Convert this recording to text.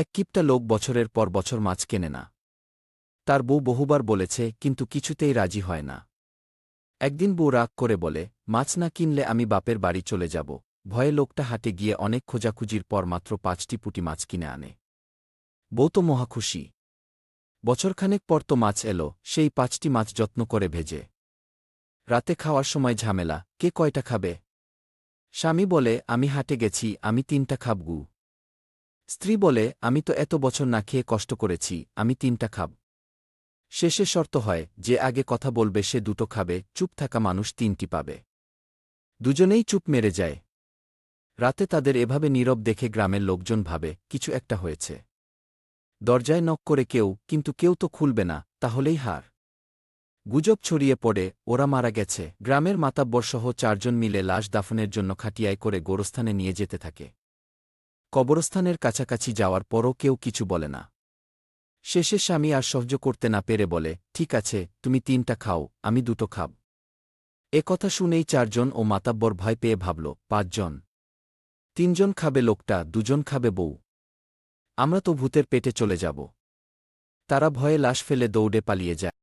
এক কিপটা লোক বছরের পর বছর মাছ কেনে না। তার বউ বহুবার বলেছে, কিন্তু কিছুতেই রাজি হয় না। একদিন বউ রাগ করে বলে, মাছ না কিনলে আমি বাপের বাড়ি চলে যাব। ভয়ে লোকটা হাটে গিয়ে অনেক খোঁজাখুঁজির পর মাত্র ৫টি পুঁটি মাছ কিনে আনে। বউ তো মহাখুশি। বছরখানেক পর তো মাছ এলো, সেই ৫টি মাছ যত্ন করে ভেজে। রাতে খাওয়ার সময় ঝামেলা, কে কয়টা খাবে? স্বামী বলে, আমি হাটে গেছি, আমি ৩টা খাবগু। স্ত্রী বলে, আমি তো এত বছর না খেয়ে কষ্ট করেছি, আমি ৩টা খাব। শেষে শর্ত হয়, যে আগে কথা বলবে সে ২টো খাবে, চুপ থাকা মানুষ ৩টি পাবে। দুজনেই চুপ মেরে যায়। রাতে তাদের এভাবে নীরব দেখে গ্রামের লোকজন ভাবে, কিছু একটা হয়েছে। দরজায় নক করে কেউ, কিন্তু কেউ তো খুলবে না, তাহলেই হার। গুজব ছড়িয়ে পড়ে, ওরা মারা গেছে। গ্রামের মাতাব্বরসহ ৪জন মিলে লাশ দাফনের জন্য খাটিয়ায় করে গোরস্থানে নিয়ে যেতে থাকে। কবরস্থানের কাছাকাছি যাওয়ার পরও কেউ কিছু বলে না। শেষে স্বামী আর সহ্য করতে না পেরে বলে, ঠিক আছে, তুমি ৩টা খাও, আমি ২টো খাব। এ কথা শুনেই ৪জন ও মাতাব্বর ভয় পেয়ে ভাবল, ৫ জন। ৩জন খাবে লোকটা, ২জন খাবে বউ। আমরা তো ভূতের পেটে চলে যাব। তারা ভয়ে লাশ ফেলে দৌড়ে পালিয়ে যায়।